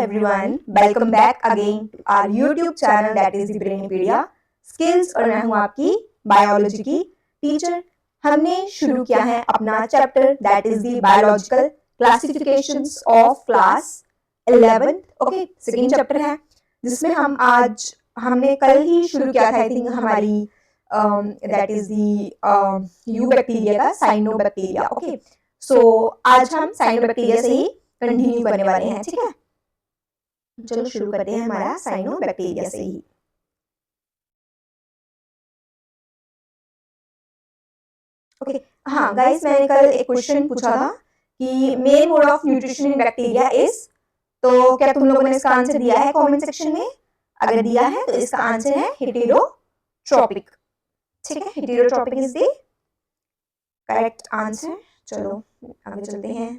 everyone, welcome back again to our YouTube channel that is the Brainipedia Skills। और मैं हूँ आपकी biology की टीचर। हमने शुरू किया है अपना chapter that is the biological classifications of class 11। Okay, second chapter है जिसमें हमने कल ही शुरू किया था आई थिंक हमारी that is the you bacteria का साइनोबैक्टीरिया। ओके, सो आज हम साइनोबैक्टीरिया से ही कंटिन्यू करने वाले हैं। ठीक है, चलो शुरू करते हैं हमारा साइनोबैक्टीरिया से ही। ओके, हाँ गाइस, मैंने कल एक क्वेश्चन पूछा था कि main mode of nutrition in bacteria is, तो क्या तुम लोगों ने इसका आंसर दिया है कमेंट सेक्शन में? अगर दिया है तो इसका आंसर है हेटेरोट्रोपिक। ठीक है, हेटेरोट्रोपिक इज द करेक्ट आंसर। चलो आगे चलते हैं,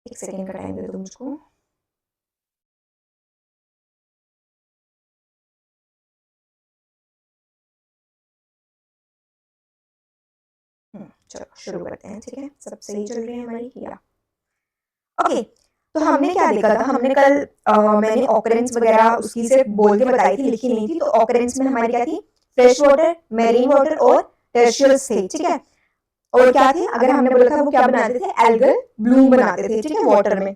एक सेकेंड का टाइम दे दो मुझको। चलो शुरू करते हैं। ठीक है, सब सही चल रही है हमारी या ओके। तो हमने क्या देखा था, हमने कल मैंने ऑकरेंस वगैरह उसकी सिर्फ बोल के बताई थी, लिखी नहीं थी। तो ऑकरेंस में हमारी क्या थी, फ्रेश वाटर, मेरीन वाटर और टर्शियस थे। ठीक है, और क्या थे, अगर हमने बोला था वो क्या बनाते थे, एल्गल ब्लूम बनाते थे। ठीक है, वाटर में।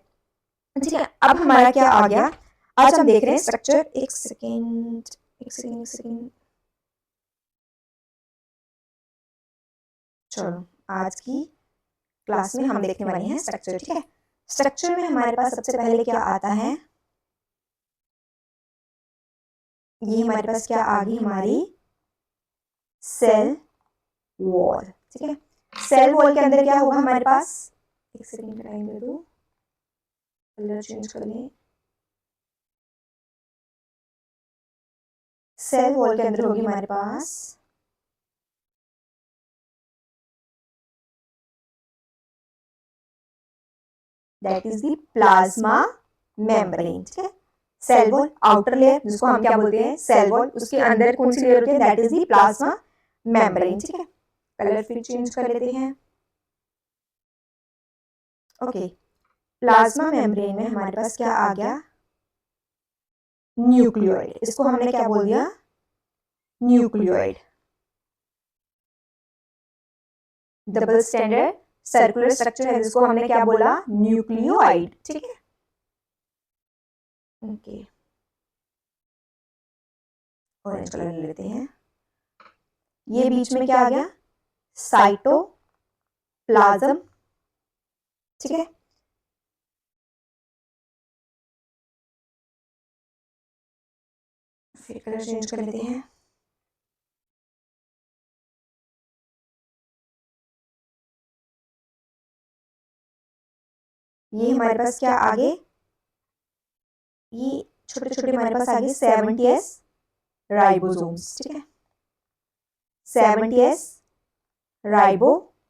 ठीक है, अब हमारा क्या आ गया, आज हम देख रहे हैं स्ट्रक्चर। एक सेकेंड। चलो आज की क्लास में हम देखने वाले हैं स्ट्रक्चर। ठीक है, स्ट्रक्चर में हमारे पास सबसे पहले क्या आता है, ये हमारे पास क्या आ गई, हमारी सेल वॉल। ठीक है, सेल वॉल के अंदर क्या होगा हमारे पास, एक सेकेंड का टाइम दे दो, कलर चेंज कर लें। सेल वॉल के अंदर होगी हमारे पास that is the plasma membrane. ठीक है, सेल वॉल आउटर लेयर जिसको हम क्या बोलते हैं, सेल वॉल, उसके अंदर कौन सी लेयर होती है, that is the plasma membrane. ठीक है, कलर फिर चेंज कर लेते हैं। ओके, प्लाज्मा मेम्ब्रेन में हमारे पास क्या आ गया, न्यूक्लियोइड। इसको हमने क्या बोल दिया, nucleoid. Double standard circular structure है जिसको हमने क्या बोला, न्यूक्लियोइड। ठीक है, ओके, ऑरेंज कलर ले लेते हैं। ये बीच में क्या आ गया, साइटोप्लाज्म। ठीक है, फिर कलर चेंज कर लेते हैं। ये हमारे पास क्या आगे, ये छोटे छोटे हमारे पास आगे 70s राइबोसोम्स। ठीक है, 70s राइबोसोम्स।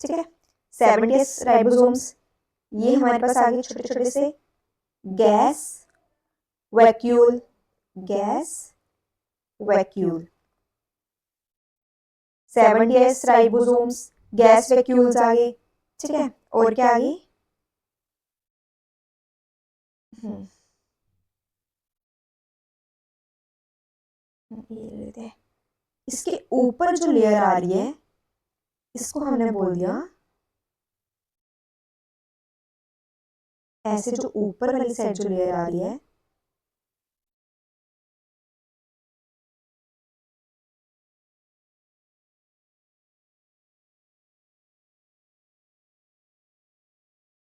ठीक है, 70s राइबोसोम्स, ये हमारे पास आगे छोटे छोटे से gas vacuole, gas vacuole, 70s ribosomes, gas vacuoles आगे। ठीक है, और क्या आगे, ये लेते हैं। इसके ऊपर जो लेयर आ रही है इसको हमने बोल दिया, ऐसे जो ऊपर वाली साइड जो लेयर आ रही है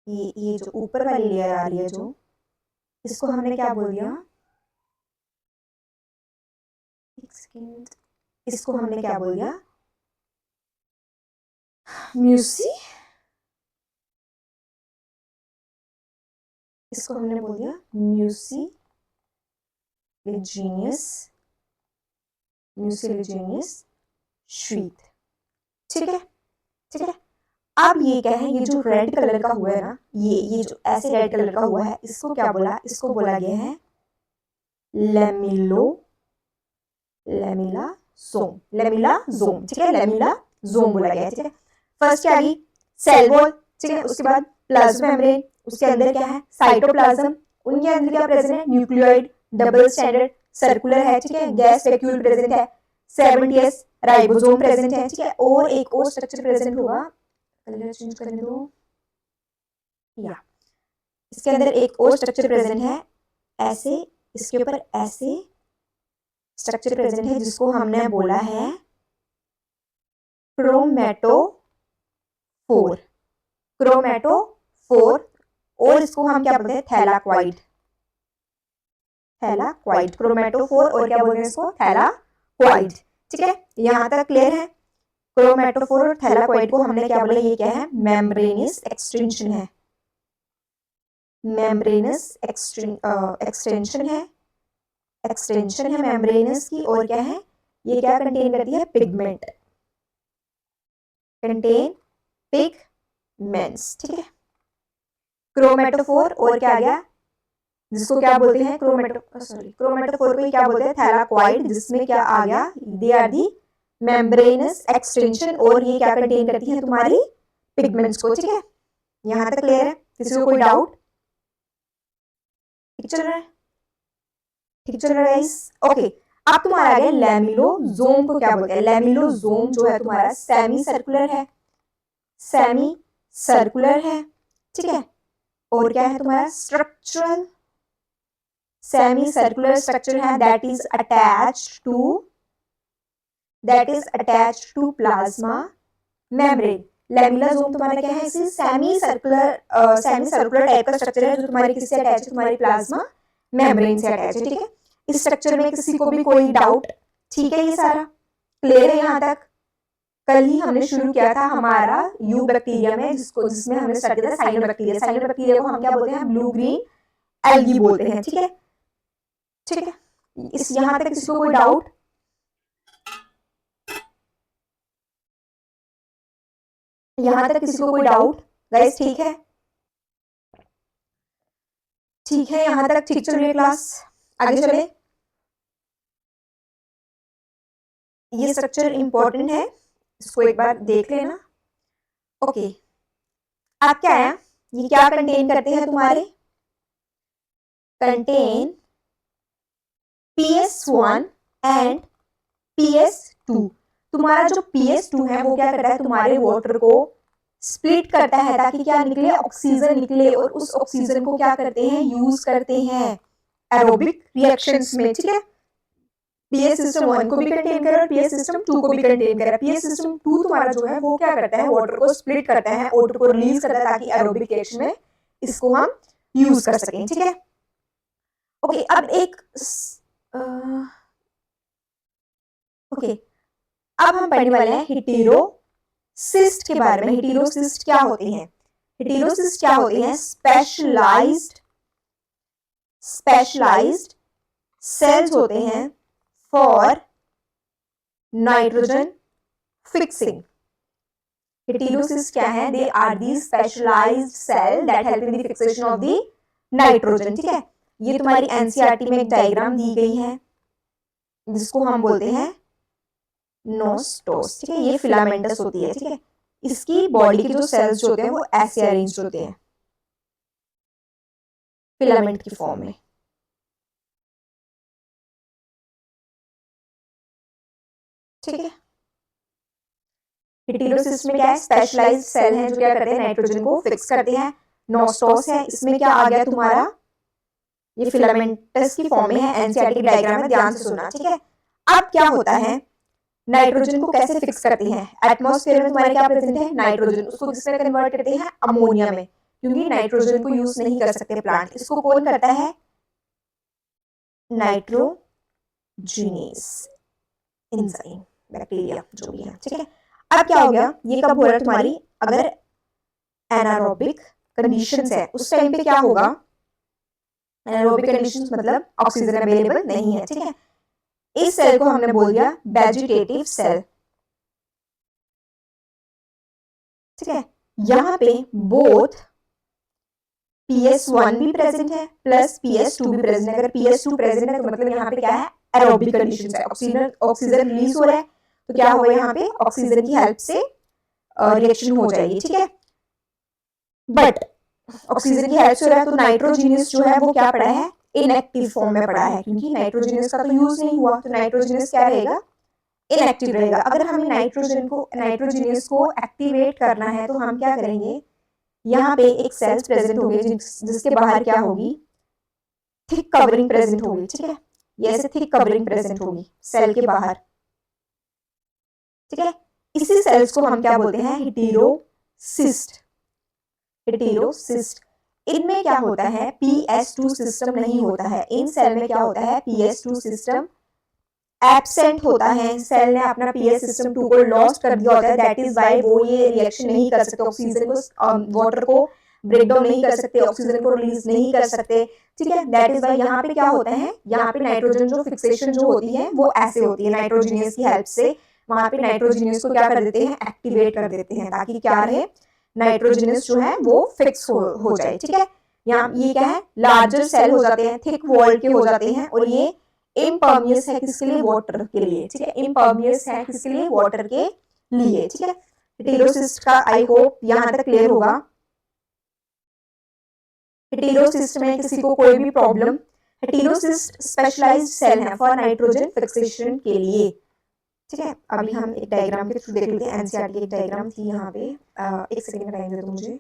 ये जो ऊपर वाली लेयर आ रही है जो, इसको हमने क्या बोल दिया, एक सेकेंड, इसको हमने क्या बोल दिया, म्यूसी, इसको हमने बोल दिया म्यूसिलिजीनियस शीट। ठीक है, ठीक है। अब ये क्या है, ये जो रेड कलर का हुआ है ना, ये जो ऐसे रेड कलर का हुआ है, इसको क्या बोला, इसको बोला गया है लेमिलाजोम। ठीक है, लेमिलाजोम बोला गया है। ठीक है, फर्स्ट क्या आ गई, सेल वॉल, ठीक है। उसके बाद प्लाज्मा मेम्ब्रेन, उसके अंदर क्या है, साइटोप्लाज्म, उनके अंदर क्या प्रेजेंट है, न्यूक्लियोइड, डबल स्टैंडर्ड सर्कुलर है, ठीक है, गैस वैक्यूल प्रेजेंट है, 70s राइबोसोम प्रेजेंट है, ठीक है। और एक और स्ट्रक्चर प्रेजेंट होगा, कलर चेंज करने दो, या इसके अंदर एक और स्ट्रक्चर प्रेजेंट है, ऐसे इसके ऊपर ऐसे स्ट्रक्चर प्रेजेंट है जिसको हमने बोला है क्रोमैटोफोर, क्रोमैटोफोर, और इसको हम क्या बोलते हैं, थैलाक्वाइड, थैलाक्वाइड, क्रोमैटोफोर और क्या बोलते हैं इसको, थैलाक्वाइड, ठीक है। यहां तक क्लियर है। क्रोमैटोफोर और थैलाक्वाइड को हमने क्या बोला, ये क्या है, मेम्ब्रेनस एक्सटेंशन है, मेम्ब्रेनस एक्सटेंशन है, एक्सटेंशन है मेम्ब्रेनस की, और क्या है, ये क्या कंटेन करती है, पिगमेंट, कंटेन पिगमेंट्स, ठीक है। क्रोमैटोफोर और क्या आ गया, जिसको क्या बोलते हैं, क्रोमैटोफोर को क्या बोलते हैं, थैलाक्वाइड, जिसमें क्या आ गया, they are the membranous extension, और ये क्या कंटेन करती है, तुम्हारी पिगमेंट्स को, ठीक है। यहां तक क्लियर है, किसी को कोई डाउट, ठीक चल रहा है, ठीक चल रहा है गाइस, ओके। अब तुम्हारा आ गया लैमिलोजोम को क्या बोलते हैं, लैमिलोजोम जो है तुम्हारा सेमी सर्कुलर है, सेमी सर्कुलर है, ठीक है। और क्या है तुम्हारा, स्ट्रक्चरल, सेमी सर्कुलर स्ट्रक्चर है, that is attached to plasma membrane. Lamellosome तुम्हारा क्या है, इसे सेमी सर्कुलर टाइप का स्ट्रक्चर है, जो तुम्हारी किससे अटैच है, तुम्हारी प्लाज्मा मेम्ब्रेन से अटैच है, ठीक है। इस स्ट्रक्चर में किसी को भी कोई डाउट, ठीक है, ये सारा क्लियर है यहाँ तक। कल ही हमने शुरू किया था हमारा यू बैक्टीरिया में, जिसमें हमने स्टार्ट किया था साइनोबैक्टीरिया, साइनोबैक्टीरिया को हम क्या बोलते हैं, ब्लू ग्रीन एल्गी बोलते हैं, ठीक है, ठीक है। इस यहाँ तक किसी को कोई डाउट, यहाँ तक किसी को कोई डाउट गाइस, ठीक है, ठीक है, यहाँ तक ठीक चल रही है क्लास, आगे चले। ये स्ट्रक्चर इंपॉर्टेंट है, इसको एक बार देख लेना, ओके। अब क्या है, ये क्या कंटेन करते हैं तुम्हारे, कंटेन PS1 एंड PS2। तुम्हारा जो PS2 है वो क्या करता है, तुम्हारे वाटर को स्प्लिट करता है, ताकि क्या निकले, ऑक्सीजन निकले, और उस ऑक्सीजन को क्या करते हैं, यूज करते हैं एरोबिक रिएक्शंस में, ठीक है। पीएस सिस्टम 1 को भी कंटेन कर रहा है, पीएस सिस्टम 2 को भी कंटेन कर रहा है। पीएस सिस्टम 2 तुम्हारा जो है वो क्या करता है, वाटर को स्प्लिट करता है, वाटर को रिलीज करता है, ताकि एरोबिक रिएक्शन में इसको हम यूज कर सकें, ठीक है। ओके, अब एक ओके, अब हम पढ़ने वाले हैं हेटेरोसिस्ट के बारे में। हेटेरोसिस्ट क्या होते हैं, हेटेरोसिस्ट क्या होते हैं, स्पेशलाइज्ड सेल्स होते हैं फॉर नाइट्रोजन फिक्सिंग। हेटेरोसिस्ट क्या है, they are the specialized cell that help in the fixation of the nitrogen, ठीक है। ये तुम्हारी एनसीईआरटी में एक डायग्राम दी गई है, जिसको हम बोलते हैं नोस्टोस, ठीक है। ये फिलामेंटस होती है, ठीक है। इसकी बॉडी के जो सेल्स होते हैं वो ऐसे अरेंज होते हैं फिलामेंट की फॉर्म में, ठीक है। हेटेरोसिस्ट में क्या है, स्पेशलाइज्ड सेल हैं जो क्या करते हैं, नाइट्रोजन को फिक्स करते हैं। नोस्टोस है, इसमें क्या आ गया तुम्हारा, ये फिलामेंटस की फॉर्म में है, एनसीईआरटी डायग्राम में ध्यान से सुनना, ठीक है। अब क्या होता है, नाइट्रोजन को कैसे फिक्स करते हैं, एटमॉस्फेयर में तुम्हारे क्या प्रेजेंट है, नाइट्रोजन, उसको किसमें कन्वर्ट करते हैं, अमोनिया में, क्योंकि नाइट्रोजन को यूज नहीं कर सकते प्लांट, इसको कौन करता है, नाइट्रोजीनेस एंजाइम, बैक्टीरिया जो भी है, ठीक है। अब क्या हो गया, ये कब हो रहा है तुम्हारी, अगर एनारोबिक कंडीशंस है उस टाइम पे क्या होगा, एनारोबिक कंडीशंस मतलब ऑक्सीजन अवेलेबल नहीं है, ठीक है। इस सेल को हमने बोल दिया वेजिटेटिव सेल, ठीक है। यहाँ पे बोथ PS1 भी प्रेजेंट है प्लस PS2 भी प्रेजेंट है। अगर PS2 प्रेजेंट है तो मतलब यहाँ पे क्या है, एरोबिक कंडीशंस है, ऑक्सीजन रिलीज हो रहा है, तो क्या होगा, यहाँ पे ऑक्सीजन की हेल्प से रिएक्शन हो जाएगी, ठीक है। बट ऑक्सीजन की हेल्प से हो रहा है, तो नाइट्रोजीनियस जो है वो क्या पड़ा है, इनएक्टिव फॉर्म में पड़ा है, क्योंकि नाइट्रोजीनियस का तो यूज नहीं हुआ, तो नाइट्रोजीनियस क्या रहेगा, इनएक्टिव रहेगा। अगर हमें नाइट्रोजीनियस को एक्टिवेट करना है तो हम क्या करेंगे, यहाँ पे एक सेल्स प्रेजेंट होगी जिसके बाहर क्या होगी, थिक कवरिंग प्रेजेंट होगी, ठीक है, ये ऐसे थिक कवरिंग प्रेजेंट होगी सेल के बाहर, ठीक है। इसी सेल्स को हम क्या बोलते हैं, हेटेरोसिस्ट। हेटेरोसिस्ट इनमें क्या होता है, PS2 सिस्टम नहीं होता है, इन सेल में क्या होता है, PS2 सिस्टम एब्सेंट होता है, सेल ने अपना PS सिस्टम 2 को लॉस्ट कर दिया होता है, दैट इज व्हाई वो ये रिएक्शन नहीं कर सकते, ऑक्सीजन को वाटर को ब्रेक डाउन नहीं कर सकते, ऑक्सीजन को रिलीज नहीं कर सकते, ठीक है। दैट इज व्हाई यहाँ पे क्या होता है, यहाँ पे नाइट्रोजन जो फिक्सेशन जो होती है वो ऐसे होती है, नाइट्रोजीनियस की हेल्प से वहां पे नाइट्रोजीनियस को क्या कर देते हैं, एक्टिवेट कर देते हैं, ताकि क्या रहे, नाइट्रोजीनियस जो है वो फिक्स हो जाए, ठीक है। यहाँ ये क्या है, लार्जर सेल हो जाते हैं, थिक वॉल के हो जाते हैं, और ये इम्पर्मियस है किसके लिए, वाटर के लिए, ठीक है, इम्पर्मियस है किसके लिए, वाटर के लिए, ठीक है। हेटेरोसिस्ट का आई होप यहां तक क्लियर होगा। हेटेरोसिस्ट में किसी को कोई भी प्रॉब्लम, हेटेरोसिस्ट स्पेशलाइज्ड सेल है फॉर नाइट्रोजन फिक्सेशन के लिए, ठीक है। अभी हम एक डायग्राम के थ्रू देख लेते हैं, एनसीईआरटी की एक डायग्राम थी यहाँ पे, एक सेकंड टाइम दे दो मुझे,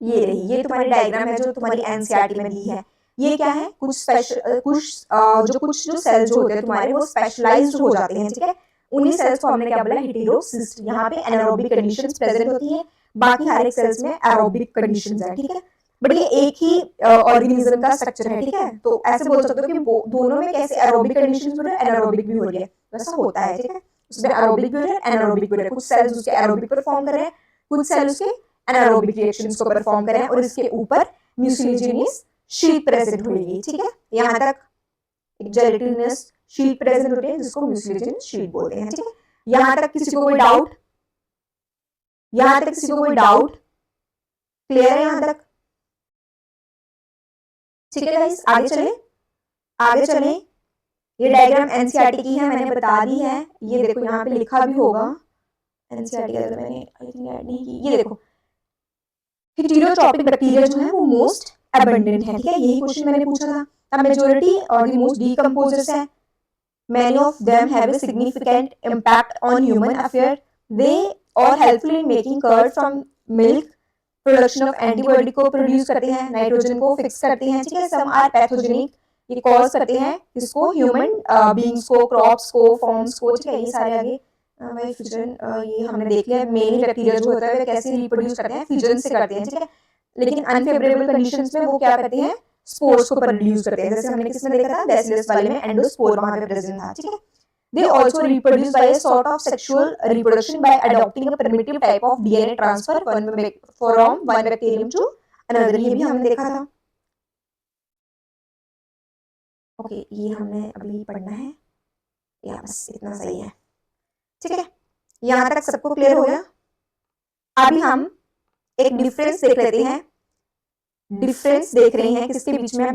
ये रही, ये तुम्हारी डायग्राम है जो तुम्हारी एनसीईआरटी में दी है। ये क्या है, कुछ स्पेशल कुछ जो सेल्स जो होते हैं तुम्हारे वो स्पेशलाइज्ड हो जाते हैं, ठीक है। उन्हीं सेल्स को हमने क्या बोला, हेटेरोसिस्ट। यहाँ पे एनारोबिक कंडीशंस प्रेजेंट होती है, बाकी हर एक सेल्स में एरोबिक कंडीशंस है, ठीक है। बट ये एक ही ऑर्गेनिज्म का स्ट्रक्चर है, ठीक है। तो ऐसे बोल सकते हो कि दोनों में कैसे एरोबिक कंडीशंस हो रही है, एनारोबिक भी हो रही है, वैसा होता है, ठीक है। उसमें एरोबिक भी हो रहा है, एनारोबिक भी हो रहा है, कुछ सेल्स उसके एरोबिक परफॉर्म कर रहे हैं, कुछ सेल्स उसके एनारोबिक रिएक्शंस को परफॉर्म करें, और इसके ऊपर म्यूसिलेजिनस शीट प्रेजेंट होगी, ठीक है। यहाँ तक एक जेलेटिनस शीट प्रेजेंट होती है जिसको म्यूसिलेजिनस शीट बोलते हैं, ठीक है। यहाँ तक किसी को कोई डाउट, यहाँ तक किसी को कोई डाउट, क्लियर है यहाँ तक, ठीक है गाइस। आगे चले, आगे चले। ये डायग्राम एनसीईआरटी की है, मैंने बता दी है, ये देखो यहाँ पे लिखा भी होगा एनसीईआरटी, अगर मैंने आई थिंक ऐड नहीं की, ये देखो हेटेरोट्रॉपिक बैक्टीरिया जो है वो मोस्ट अबंडेंट है, ठीक है। यही क्वेश्चन मैंने पूछा था। अब मेजॉरिटी और द मोस्ट डीकंपोजर्स है, many of them have a significant impact on human affair, they are helpful in making curd from milk, production of antibody को प्रोड्यूस करते हैं, नाइट्रोजन को फिक्स करते हैं, ठीक है। सम आर पैथोजेनिक, ये कॉज करते हैं किसको, ह्यूमन बीइंग्स को, क्रॉप्स को, फॉर्म्स को, ठीक है। ये सारे आगे भाई फ्यूजन, ये हमने देख लिया, मेनली बैक्टीरिया जो होता है वे कैसे रिप्रोड्यूस करते हैं, फ्यूजन से करते हैं, ठीक है। लेकिन अनफेवरेबल कंडीशंस में वो क्या करते हैं, स्पोर्स को प्रोड्यूस करते हैं, जैसे हमने किसमें देखा था, बैसिलस वाले में एंडोस्पोर वहां पे प्रेजेंट था, ठीक है। They also reproduce by a sort of sexual reproduction by adopting a primitive type of DNA transfer from one bacterium to another, ये भी हमने देखा था। ओके, ये हमने अभी पढ़ना है, या बस इतना सही है, ठीक है। यहाँ तक सबको क्लियर हो गया। अभी हम एक डिफरेंस देख लेते हैं, डिफरेंस देख रहे हैं किसके बीच में,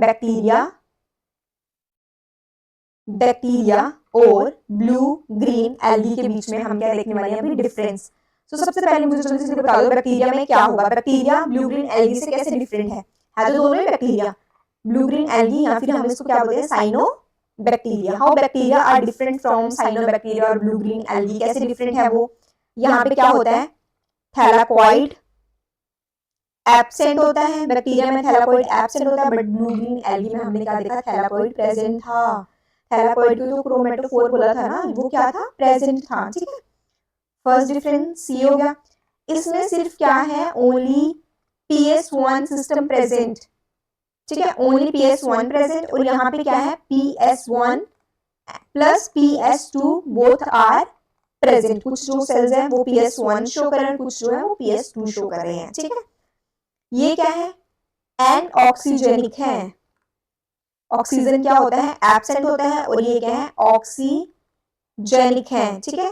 बैक्टीरिया और ब्लू ग्रीन एल्गी के बीच में हम क्या देखने वाले हैं अभी, डिफरेंस। तो सबसे पहले मुझे जल्दी से बता दो बैक्टीरिया में क्या होगा, बैक्टीरिया ब्लू ग्रीन एल्गी से कैसे डिफरेंट है तो दोनों ही बैक्टीरिया, ब्लू ग्रीन एल्गी, या फिर हम इसको क्या बोलते हैं, cyanobacteria. How bacteria are different from cyanobacteria और ब्लू ग्रीन एल्गी, कैसे डिफरेंट है वो, यहाँ पे क्या होता है, थैलाकोइड एब्सेंट होता है, बैक्टीरिया में थैलाकोइड एब्सेंट होता है, बट ब्लू ग्रीन एल्गी में हमने क्या देखा, थैलाकोइड प्रेजेंट था। थैलाकोइड को तो क्रोमेटोफोर बोला था ना, वो क्या था, प्रेजेंट था, ठीक है। फर्स्ट डिफरेंस ये हो गया। इसमें सिर्फ क्या है, ओनली PS1 सिस्टम प्रेजेंट, ठीक है, ओनली PS1 प्रेजेंट, और यहाँ पे क्या है, PS1 plus PS2 both are present. कुछ जो सेल्स हैं वो PS1 शो कर रहे हैं, कुछ जो है वो PS2 शो कर रहे हैं, ठीक है। ये क्या है, एन ऑक्सीजेनिक है, ऑक्सीजन क्या होता है, एब्सेंट होता है, और ये क्या है, ऑक्सीजेनिक है, ठीक है,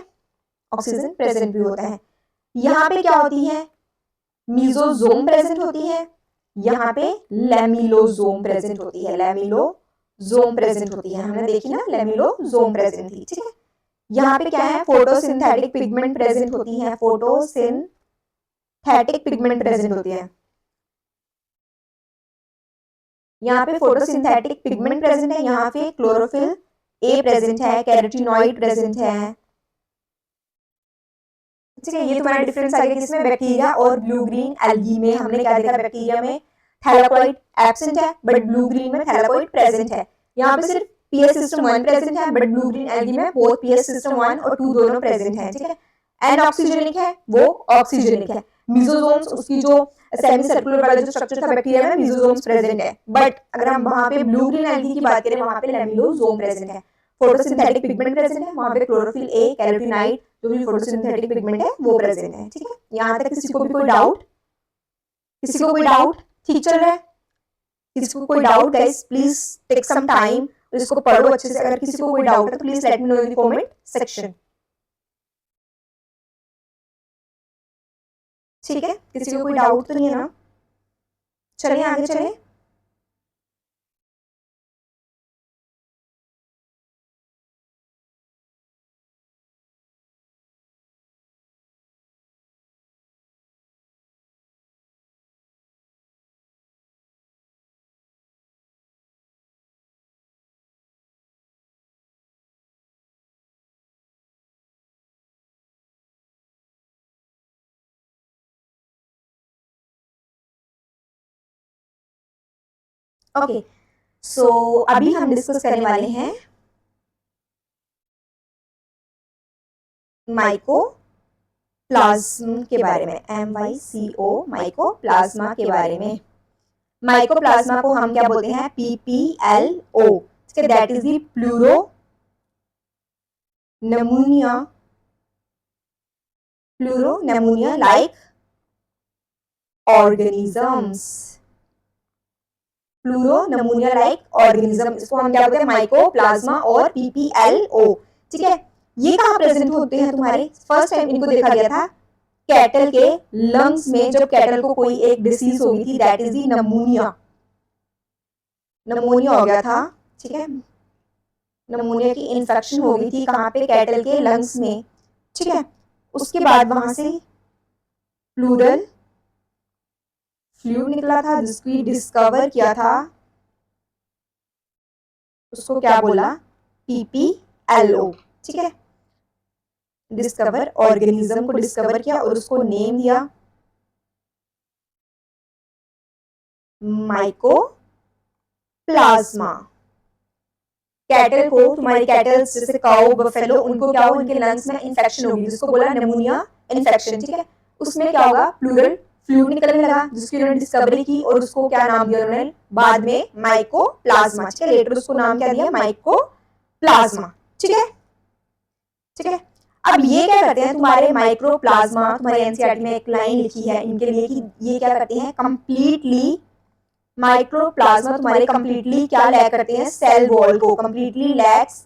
ऑक्सीजन प्रेजेंट भी होता है। यहाँ पे क्या होती है, मीजोजोम प्रेजेंट होती है, यहाँ पे लेमिलोजोम प्रेजेंट होती है, लेमिलोजोम प्रेजेंट होती है, हमने देखी ना, लेमिलोजोम प्रेजेंट थी, ठीक है। यहाँ पे क्या है, फोटोसिंथेटिक पिगमेंट प्रेजेंट होती है, फोटोसिंथेटिक पिगमेंट प्रेजेंट होती है। यहाँ पे फोटोसिंथेटिक पिगमेंट प्रेजेंट है, यहाँ पे क्लोरोफिल ए प्रेजेंट है, कैरोटीनॉइड प्रेजेंट है। ठीक है, ये तुम्हारा डिफरेंस आ गया किसमें, बैक्टीरिया और ब्लू ग्रीन एल्गी में। हमने क्या देखा, बैक्टीरिया में थैलाकोइड एब्सेंट है बट ब्लू ग्रीन में थैलाकोइड प्रेजेंट है। यहाँ पे सिर्फ पीएच सिस्टम 1 प्रेजेंट है बट ब्लू ग्रीन एल्गी में बोथ पीएच सिस्टम 1 और 2 दोनों प्रेजेंट है। ठीक है, एनऑक्सीजेनिक है, वो ऑक्सीजेनिक है। मेसोसोम्स, उसकी जो सेमी सर्कुलर वाला जो स्ट्रक्चर था बैक्टीरिया में, मेसोसोम्स प्रेजेंट है। बट अगर हम वहां पे ब्लू ग्रीन एल्गी की बात करें, वहां पे लेमिनोसोम प्रेजेंट है। फोटोसिंथेटिक पिगमेंट प्रेजेंट है, वहां पे क्लोरोफिल ए, कैरोटीनॉइड जो भी फोटोसिंथेटिक पिगमेंट है वो प्रेजेंट है। ठीक है, यहाँ तक किसी को भी कोई डाउट, किसी को कोई डाउट ठीक चल रहा है? किसी को कोई doubt guys, please take some time, इसको पढ़ो अच्छे से। अगर किसी को कोई डाउट है तो please let me know in the comment section. ठीक है, किसी को कोई डाउट तो नहीं है ना? चलिए आगे चले। ओके, सो अभी हम डिस्कस करने वाले हैं माइकोप्लाज्म के बारे में, MYCO, माइकोप्लाज्मा के बारे में। माइकोप्लाज्मा को हम क्या बोलते हैं, PPLO। That is the pleuropneumonia like organisms. Pleuropneumonia like organism, इसको हम क्या बोलते हैं, माइकोप्लाज्मा और PPLO। ठीक है, ये कहाँ प्रेजेंट होते हैं तुम्हारे? फर्स्ट टाइम इनको देखा गया था कैटल के लंग्स में, जब कैटल को कोई एक डिसीज हो गई थी, दैट इज दी नमोनिया हो गया था। ठीक है, नमोनिया की इन्फेक्शन हो गई थी कहाँ पे, कैटल के लंग्स में। ठीक है, उसके बाद वहां से प्लूरल फ्लूइड निकला था, जिसकी डिस्कवर किया था, उसको क्या बोला, PPLO। ठीक है, डिस्कवर ऑर्गेनिज्म को डिस्कवर किया और उसको नेम दिया माइकोप्लाज्मा। कैटल को, तुम्हारी कैटल जैसे काऊ, बफेलो, उनको क्या हो, उनके लंग्स में इन्फेक्शन होगी, जिसको बोला निमोनिया इन्फेक्शन। ठीक है, उसमें क्या होगा, प्लूरल फ्लूइड निकलने लगा, जिसकी उन्होंने डिस्कवरी की और उसको क्या नाम दिया उन्होंने बाद में, माइकोप्लाज्मा। ठीक है, लेटर उसको नाम क्या दिया, माइकोप्लाज्मा। ठीक है, ठीक है। अब ये क्या करते हैं तुम्हारे माइक्रोप्लाज्मा, तुम्हारे एनसीईआरटी में एक लाइन लिखी है इनके लिए कि ये क्या करते हैं, कंप्लीटली माइक्रोप्लाज्मा तुम्हारे कंप्लीटली क्या लैक करते हैं, सेल वॉल को, कंप्लीटली लैक्स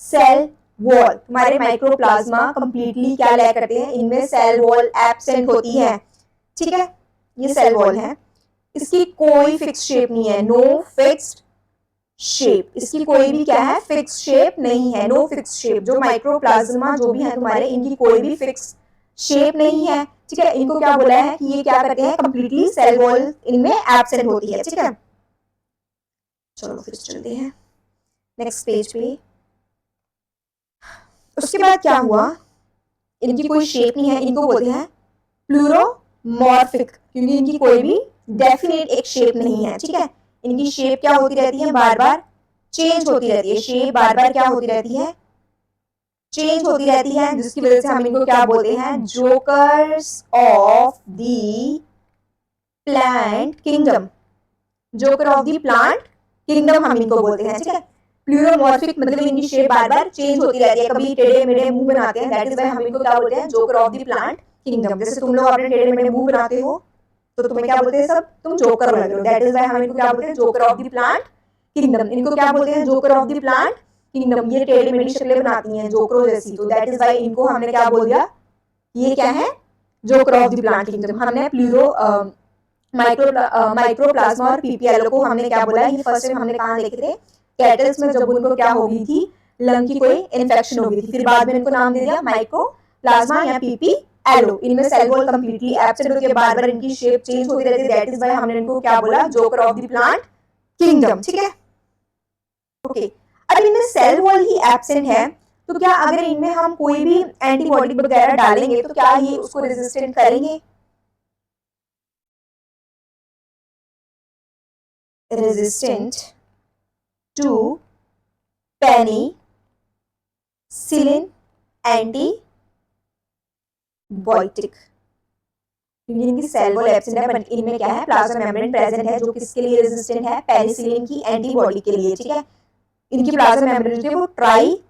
सेल वॉल। तुम्हारे माइक्रोप्लाज्मा कंप्लीटली क्या लैक करते हैं, इनमें सेल वॉल एब्सेंट होती है। ठीक है, ये सेल वॉल है, इसकी कोई फिक्स शेप नहीं है, नो फिक्स्ड शेप, इसकी कोई भी क्या है, फिक्स शेप नहीं है, नो फिक्स शेप। जो माइक्रोप्लाज्मा जो भी है तुम्हारे, इनकी कोई भी फिक्स शेप नहीं है। ठीक है, इनको क्या बोला है कि ये क्या करते हैं, कंप्लीटली सेल वॉल इनमें एब्सेंट होती है। ठीक है, चलो फिर चलते हैं नेक्स्ट पेज पे। उसके बाद क्या हुआ, इनकी कोई शेप नहीं है, इनको बोलते हैं प्लूरोमॉर्फिक, क्योंकि इनकी कोई भी डेफिनेट एक शेप नहीं है। ठीक है, इनकी शेप क्या होती रहती है, बार बार चेंज होती रहती है, शेप बार बार क्या होती रहती है, चेंज होती रहती है, जिसकी वजह से हम इनको क्या बोलते हैं, jokers of the plant kingdom. Joker of the plant kingdom हम इनको बोलते हैं। ठीक है, प्लूरोमॉर्फिक मतलब इनकी शेप बार बार चेंज होती रहती है, कभी टेढ़े मेढ़े मुंह बनाते हैं, दैट इज व्हाई हम इनको क्या बोलते हैं, joker of the plant kingdom. जैसे तुम लोग अपने टेढ़े मेढ़े मुंह बनाते हो तो तुम्हें क्या बोलते हैं, सब तुम जोकर लग रहे हो, दैट इज व्हाई हम इनको क्या बोलते हैं, joker of the plant kingdom. इनको क्या बोलते हैं, joker of the plant kingdom. ये टेढ़ी मेढ़ी शक्लें बनाती हैं जोकरों जैसी, तो दैट इज व्हाई इनको हमने क्या बोल दिया, ये क्या है, joker of the plant kingdom. हमने माइक्रोप्लाज्मा और PPLO को हमने क्या बोला, ये फर्स्ट टाइम हमने कहाँ देखे थे, कैटल्स में जब उनको क्या हो गई थी, लंग की कोई इन्फेक्शन हो गई थी। फिर बाद में इनको नाम दे दिया माइक्रोप्लाज्मा या PPLO। इनमें सेल वॉल कंप्लीटली एब्सेंट होती है, बार बार इनकी शेप चेंज होती रहती है, दैट इज व्हाई हमने इनको क्या बोला, joker of the plant kingdom. ठीक है, ओके। अब इनमें सेल वॉल ही एब्सेंट है, तो क्या अगर इनमें हम कोई भी एंटीबॉडी वगैरह डालेंगे तो क्या ये उसको रेजिस्टेंट करेंगे? रेजिस्टेंट टू पेनिसिलिन एंटीबायोटिक, क्योंकि इनकी सेल वॉल एब्सेंट है, बट इनमें क्या है, प्लाज्मा मेम्ब्रेन प्रेजेंट है, जो किसके लिए रेजिस्टेंट है, पेनिसिलिन की एंटीबॉडी के लिए। ठीक है, इनकी प्लाज्मा मेम्ब्रेन जो है वो ट्राई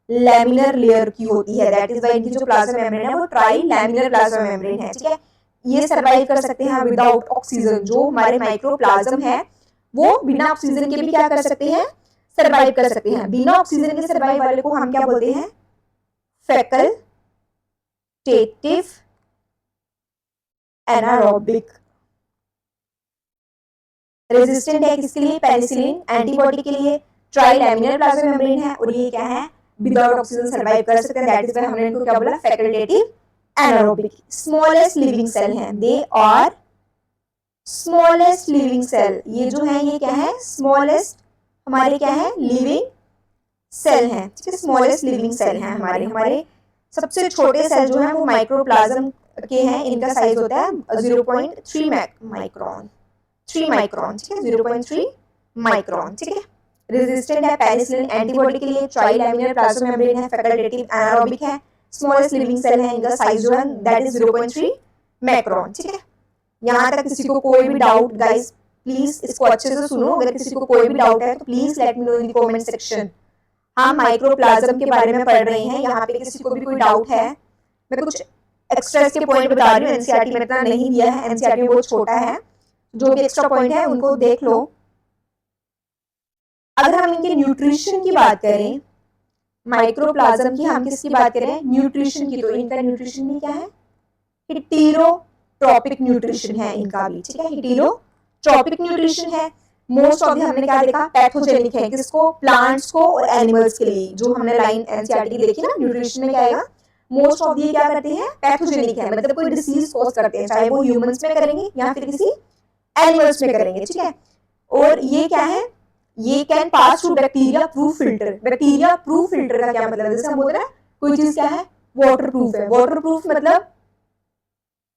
लैमिनर लेयर की होती है, दैट इज व्हाई इनकी जो प्लाज्मा मेम्ब्रेन है वो ट्राई लैमिनर प्लाज्मा मेम्ब्रेन है। ठीक है, ये सर्वाइव कर सकते हैं विदाउट ऑक्सीजन। जो हमारे माइक्रोप्लाज्म है वो बिना ऑक्सीजन के भी क्या कर सकते हैं, सर्वाइव कर सकते हैं। बिना ऑक्सीजन के सर्वाइव वाले को हम क्या बोलते हैं, फैकल्टेटिव एनारोबिक। रेजिस्टेंट है किसके लिए, पेनिसिलिन एंटीबॉडी के लिए, ट्राई लैमिनर प्लाज्मा मेम्ब्रेन है, और ये क्या है, विदाउट ऑक्सीजन सर्वाइव कर सकते हैं, दैट इज व्हाई हमने इनको क्या बोला, facultative anaerobic. Smallest living cell हैं, they are smallest living cell. ये जो है ये क्या है, स्मॉलेस्ट हमारे क्या है, लिविंग सेल हैं। ठीक है, स्मॉलेस्ट लिविंग सेल हैं हमारे सबसे छोटे सेल जो है वो माइक्रोप्लाज्म के हैं, इनका साइज होता है 0.3 माइक्रोन, 3 माइक्रोन। ठीक है, 0.3 माइक्रोन। ठीक है, रेजिस्टेंट है पेनिसिलिन एंटीबॉडी के लिए, ट्राई लैमिनर प्लाज्मा मेम्ब्रेन है, फैकल्टेटिव एनारोबिक है, स्मॉलेस्ट लिविंग सेल है, इनका साइज जो है दैट इज 0.3 माइक्रोन। ठीक है, यहाँ तक किसी को कोई भी डाउट, गाइस प्लीज इसको अच्छे से सुनो, अगर किसी को कोई भी डाउट है तो please let me know in the comment section. हम माइक्रोप्लाज्म के बारे में पढ़ रहे हैं, यहाँ पे किसी को भी कोई डाउट है, मैं कुछ एक्स्ट्रा इसके पॉइंट बता रही हूँ, एनसीईआरटी में इतना नहीं दिया है, एनसीईआरटी में बहुत छोटा है, जो भी एक्स्ट्रा पॉइंट है उनको देख लो। अगर हम इनके न्यूट्रिशन की बात करें, माइक्रोप्लाज्म की हम किसकी बात करें, न्यूट्रिशन की, तो इनका न्यूट्रिशन भी क्या है, हिटेरोट्रॉपिक न्यूट्रिशन है इनका भी। ठीक है, हिटेरोट्रॉपिक न्यूट्रिशन है। मोस्ट ऑफ दी हमने क्या देखा, पैथोजेनिक है, किसको, प्लांट्स को और एनिमल्स के लिए। जो हमने लाइन एनसीईआरटी की देखी ना, न्यूट्रिशन में क्या आएगा, मोस्ट ऑफ दी क्या करते हैं, पैथोजेनिक है, मतलब कोई डिसीज कॉज करते हैं, चाहे वो ह्यूमंस में करेंगे या फिर किसी एनिमल्स में करेंगे। ठीक है, और ये क्या है, ये can pass through bacteria proof filter. Bacteria proof filter का क्या मतलब है, जैसे हम बोलते हैं कोई चीज क्या है, वाटर प्रूफ है। वाटर प्रूफ मतलब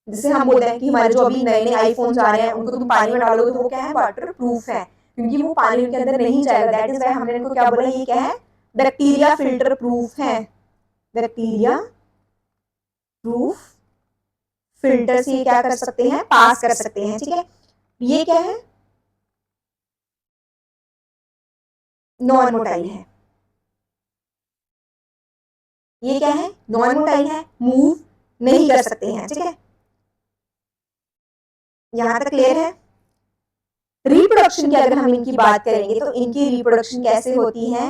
जैसे हम बोलते हैं कि हमारे जो अभी नए नए आईफोन्स आ रहे हैं उनको तुम पानी में डालोगे तो वो क्या है, वाटर प्रूफ है, क्योंकि वो पानी उनके अंदर नहीं जाएगा, दैट इज व्हाई हमने इनको क्या बोला, ये क्या है, बैक्टीरिया फिल्टर प्रूफ है। बैक्टीरिया प्रूफ फिल्टर से ये क्या कर सकते हैं, पास कर सकते हैं। ठीक है, ये क्या है, नॉन मोटाइल है, ये क्या है, नॉन मोटाइल है, मूव नहीं कर सकते हैं। ठीक है, यहां तक क्लियर है। रिप्रोडक्शन की अगर हम इनकी बात करेंगे तो इनकी रिप्रोडक्शन कैसे होती है,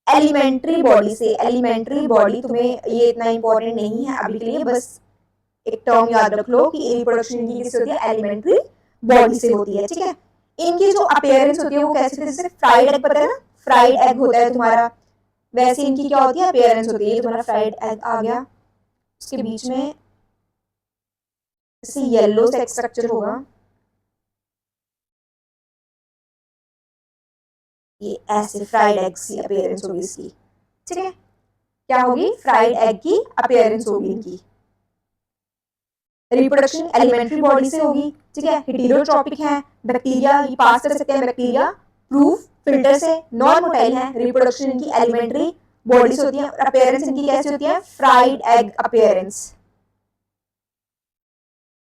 एलिमेंट्री बॉडी से। एलिमेंट्री बॉडी, तुम्हें ये इतना इंपॉर्टेंट नहीं है अभी के लिए, बस एक टर्म याद रख लो कि रिप्रोडक्शन इनकी किससे होती है, एलिमेंट्री बॉडी से होती है। ठीक है, इनकी जो अपीयरेंस होती है वो कैसे, जैसे फ्राइड एग पता है ना, फ्राइड एग होता है तुम्हारा, वैसे इनकी क्या होती है, अपीयरेंस होती है। तुम्हारा फ्राइड एग आ गया, उसके बीच में जैसे येलो से स्ट्रक्चर होगा, ये ऐसे फ्राइड एग की अपीयरेंस होगी इसकी। ठीक है, क्या होगी, फ्राइड एग की अपीयरेंस होगी इनकी। रिप्रोडक्शन एलिमेंट्री बॉडी से होगी। ठीक है, हेटेरोट्रॉपिक है, बैक्टीरिया ये पास कर सकते हैं, बैक्टीरिया प्रूफ फिल्टर से, नॉन मोटाइल है, रिप्रोडक्शन इनकी एलिमेंट्री बॉडी से होती है, और अपीयरेंस इनकी कैसी होती है, fried egg appearance,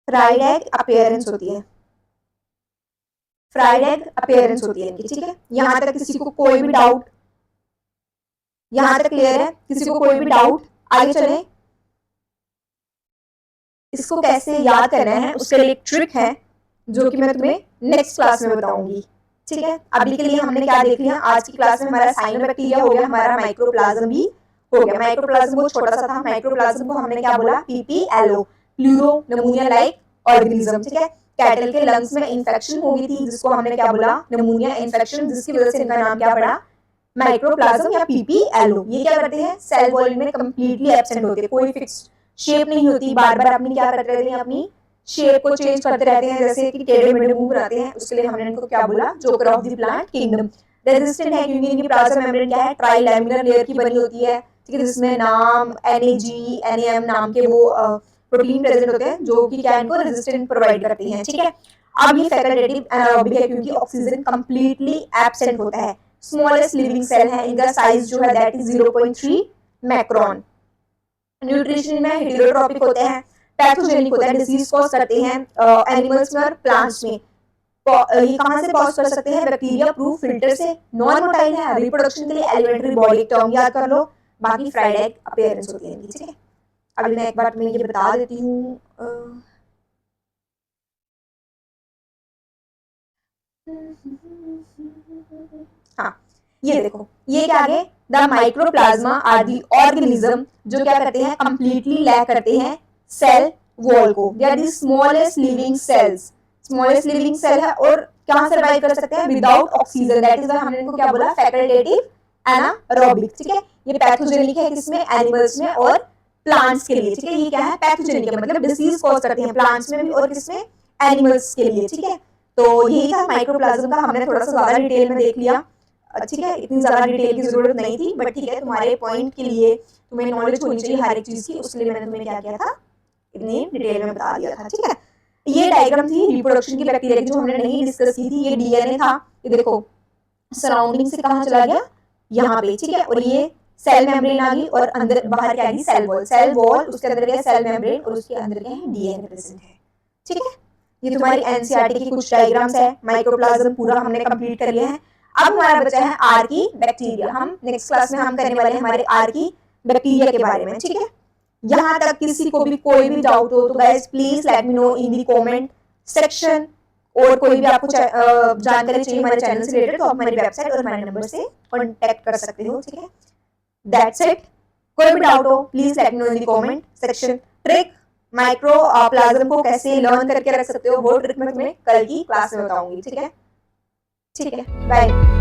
fried egg appearance होती है, फ्राइड एग अपीयरेंस होती है इनकी। ठीक है, यहां तक किसी को कोई भी डाउट, यहां तक क्लियर है, किसी को कोई भी डाउट, आगे चले। इसको कैसे याद करना है उसके लिए एक ट्रिक है जो कि मैं तुम्हें नेक्स्ट क्लास में बताऊंगी। ठीक है, अभी के लिए हमने क्या देख लिया, आज की क्लास में हमारा साइनोबैक्टीरिया हो गया, हमारा माइक्रोप्लाज्म भी हो गया। माइक्रोप्लाज्म बहुत छोटा सा था, माइक्रोप्लाज्म को हमने क्या बोला, PPLO, प्लूरो नमूनिया लाइक ऑर्गेनिज्म। ठीक है, कैटल के लंग्स में इंफेक्शन हो गई थी जिसको हमने क्या बोला, नमूनिया इंफेक्शन, जिसकी वजह से इनका नाम क्या पड़ा, माइक्रोप्लाज्म या पीपीएलओ, ये क्या करते हैं, सेल वॉल में कंप्लीटली एब्सेंट होते हैं, कोई फिक्स शेप नहीं होती, बार बार अपनी क्या करते रहते हैं, अपनी शेप को चेंज करते रहते हैं, जैसे कि टेढ़े मेढ़े मुंह बनाते हैं, उसके लिए हमने इनको क्या बोला, joker of the plant kingdom. Resistant है क्योंकि इनकी प्लाज्मा मेम्ब्रेन क्या है, ट्राई लैमिनर लेयर की बनी होती है, ठीक है, जिसमें नाम NAG NAM नाम के वो प्रोटीन प्रेजेंट होते हैं जो कि क्या इनको रेजिस्टेंट प्रोवाइड करती हैं, ठीक है। अब ये फैकल्टेटिव एनारोबिक है क्योंकि ऑक्सीजन कंप्लीटली एब्सेंट होता है। स्मॉलेस्ट लिविंग सेल है, इनका साइज जो है दैट इज 0.3 मैक्रोन। न्यूट्रिशन में हेटेरोट्रॉपिक होते हैं, पैथोजेनिक होता है, डिजीज कॉज करते हैं एनिमल्स में और प्लांट्स में। ये कहां से कॉज कर सकते हैं, बैक्टीरिया प्रूफ फिल्टर से, नॉन मोटाइल है, रिप्रोडक्शन के लिए एलिमेंट्री बॉडी टर्म याद कर लो, बाकी फ्राइड एग अपीयरेंस होती है इनकी, ठीक है। अभी मैं एक बार मैं ये बता देती हूँ, हाँ ये देखो, ये क्या आगे, the microplasma are the organism जो क्या करते हैं, कंप्लीटली लैक करते हैं सेल वॉल को, they are the smallest living cells, smallest living cell है और कहां सर्वाइव कर सकते हैं, without oxygen, that is why हमने इनको क्या बोला, फैकल्टेटिव एनारोबिक, ठीक है। ये पैथोजेनिक है किसमें, एनिमल्स में और प्लांट्स के लिए, ठीक है। ये क्या है, पैथोजेनिक है मतलब डिसीज कॉज करते हैं प्लांट्स में भी और किसमें, एनिमल्स के लिए, ठीक है। तो यही था माइक्रोप्लाज्म का, हमने थोड़ा सा ज्यादा डिटेल में देख लिया, ठीक है, इतनी ज्यादा डिटेल की जरूरत नहीं थी, बट ठीक है, तुम्हारे पॉइंट के लिए तुम्हें नॉलेज होनी चाहिए हर एक चीज की, उसके लिए मैंने तुम्हें क्या किया था, इतनी डिटेल में बता दिया था, ठीक है। ये डायग्राम थी रिप्रोडक्शन की बैक्टीरिया की जो हमने नहीं डिस्कस की थी, ये डीएनए था, ये देखो सराउंडिंग से कहाँ चला गया, यहाँ पे, ठीक है, और ये सेल मेम्ब्रेन आ गई और अंदर बाहर क्या गई, सेल वॉल, सेल वॉल उसके अंदर गया सेल मेम्ब्रेन और उसके अंदर क्या है, डीएनए प्रेजेंट है, ठीक है। ये तुम्हारी एनसीईआरटी की कुछ डायग्राम्स है, माइक्रोप्लाज्म पूरा हमने कंप्लीट कर लिया है। अब हमारा बचा है आर की बैक्टीरिया, हम नेक्स्ट क्लास में हम करने वाले हैं हमारे आर की बैक्टीरिया के बारे में, ठीक है। यहाँ तक किसी को भी कोई भी डाउट हो तो guys please let me know in the comment section, और कोई भी आपको जानकारी चाहिए हमारे चैनल से रिलेटेड तो आप हमारी वेबसाइट और हमारे नंबर से कांटेक्ट कर सकते हो, ठीक है। दैट्स इट, कोई भी डाउट हो please let me know in the comment section. Trick micro plasm को कैसे लर्न करके रख सकते हो वो ट्रिक मैं तुम्हें कल की क्लास में बताऊंगी, ठीक है। ठीक है, बाय।